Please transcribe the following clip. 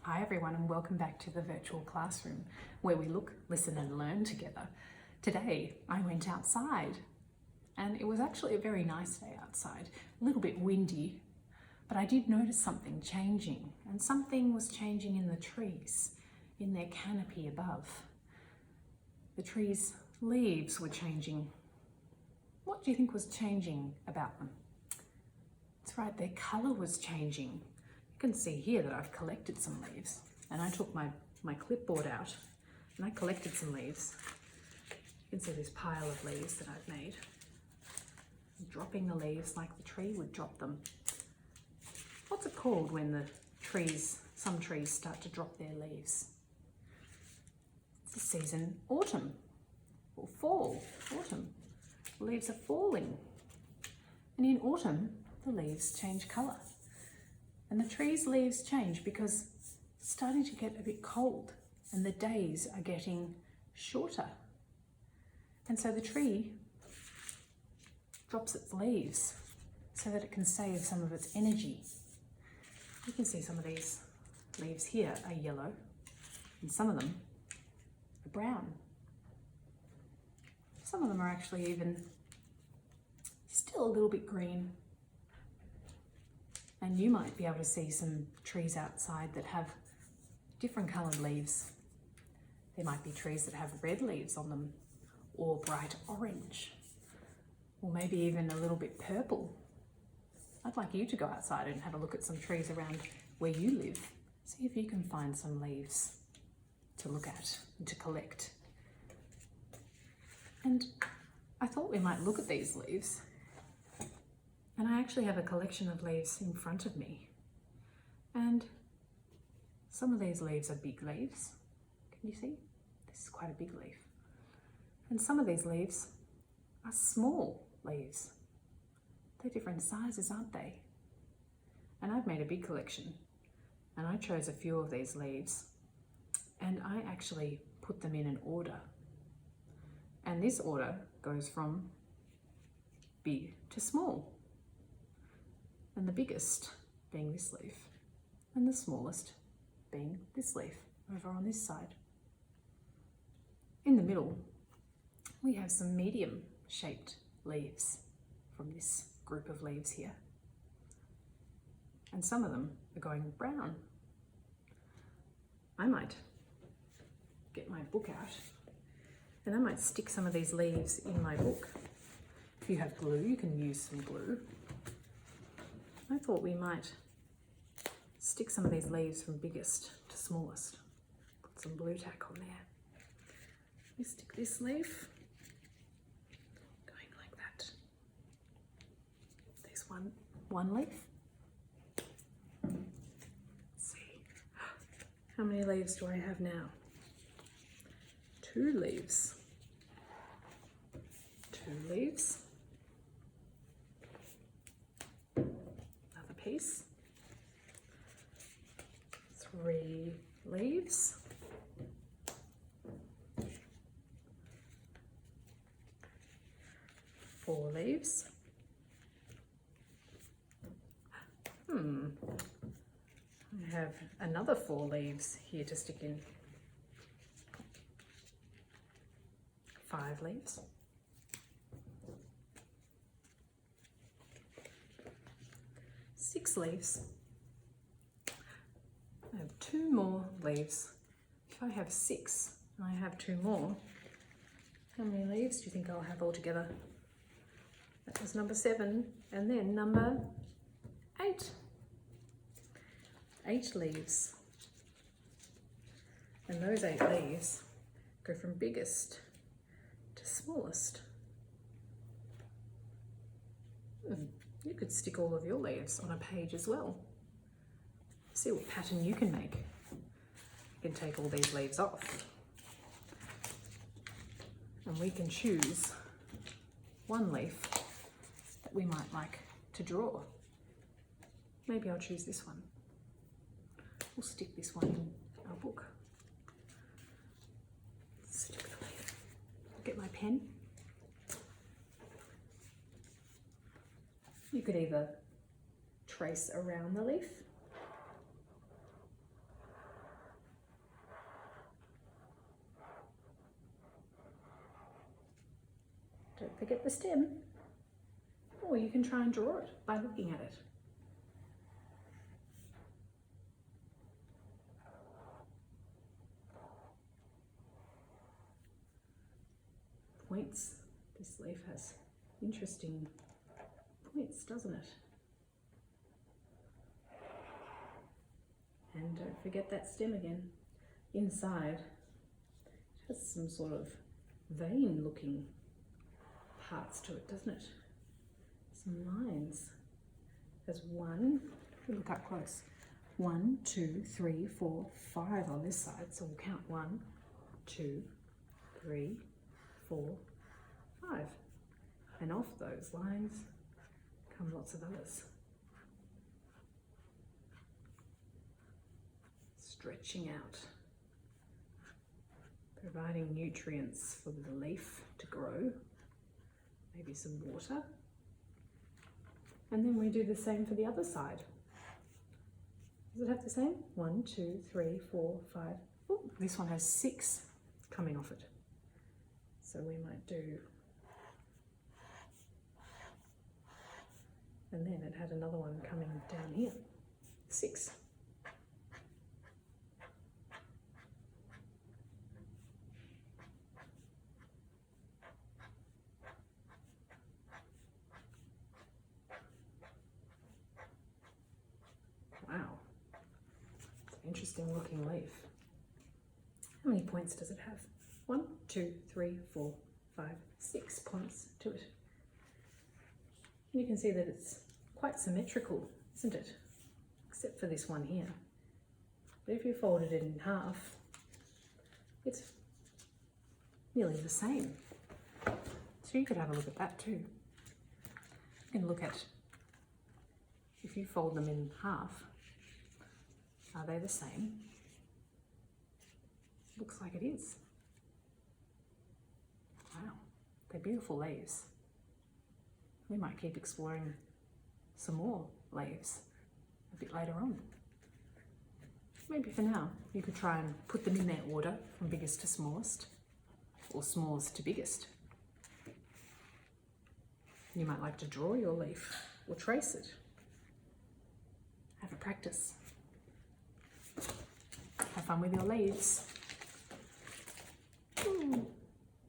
Hi everyone, and welcome back to the virtual classroom where we look, listen and learn together. Today I went outside and it was actually a very nice day outside, a little bit windy, but I did notice something changing, and something was changing in the trees, in their canopy above. The trees' leaves were changing. What do you think was changing about them? That's right, their colour was changing. You can see here that I've collected some leaves, and I took my clipboard out and I collected some leaves. You can see this pile of leaves that I've made. I'm dropping the leaves like the tree would drop them. What's it called when some trees start to drop their leaves? It's the season autumn or fall, autumn. The leaves are falling, and in autumn the leaves change colour. And the tree's leaves change because it's starting to get a bit cold and the days are getting shorter. And so the tree drops its leaves so that it can save some of its energy. You can see some of these leaves here are yellow and some of them are brown. Some of them are actually even still a little bit green. And you might be able to see some trees outside that have different coloured leaves. There might be trees that have red leaves on them, or bright orange, or maybe even a little bit purple. I'd like you to go outside and have a look at some trees around where you live. See if you can find some leaves to look at and to collect. And I thought we might look at these leaves. And I actually have a collection of leaves in front of me. And some of these leaves are big leaves. Can you see? This is quite a big leaf. And some of these leaves are small leaves. They're different sizes, aren't they? And I've made a big collection. And I chose a few of these leaves. And I actually put them in an order. And this order goes from big to small. And the biggest being this leaf, and the smallest being this leaf over on this side. In the middle, we have some medium shaped leaves from this group of leaves here. And some of them are going brown. I might get my book out and I might stick some of these leaves in my book. If you have glue, you can use some glue. I thought we might stick some of these leaves from biggest to smallest. Put some blue tack on there. We stick this leaf, going like that. There's one leaf. Let's see. How many leaves do I have now? 2 leaves. 2 leaves. Piece. 3 leaves. 4 leaves. I have another 4 leaves here to stick in. 5 leaves. 6 leaves. I have 2 more leaves. If I have 6 and I have 2 more, how many leaves do you think I'll have altogether? That was number 7, and then number 8. 8 leaves. And those 8 leaves go from biggest to smallest. You could stick all of your leaves on a page as well. See what pattern you can make. You can take all these leaves off. And we can choose one leaf that we might like to draw. Maybe I'll choose this one. We'll stick this one in our book. Stick the leaf. Get my pen. You could either trace around the leaf forget the stem, or you can try and draw it by looking at it. Points. This leaf has interesting points, doesn't it? And don't forget that stem again. Inside, it has some sort of vein looking parts to it, doesn't it? Some lines. There's one, look up close. 1, 2, 3, 4, 5 on this side. So we'll count 1, 2, 3, 4, 5. And off those lines come lots of others. Stretching out, providing nutrients for the leaf to grow, maybe some water. And then we do the same for the other side. Does it have the same? 1, 2, 3, 4, 5. Oh, this one has 6 coming off it. So we might do, and then it had another one coming down here, 6. Wow, it's an interesting looking leaf. How many points does it have? 1, 2, 3, 4, 5, 6 points to it. And you can see that it's quite symmetrical, isn't it? Except for this one here. But if you folded it in half, it's nearly the same. So you could have a look at that too. You can look at, if you fold them in half, are they the same? Looks like it is. Wow, they're beautiful leaves. We might keep exploring some more leaves a bit later on. Maybe for now, you could try and put them in their order from biggest to smallest, or smallest to biggest. You might like to draw your leaf or trace it. Have a practice. Have fun with your leaves. Ooh.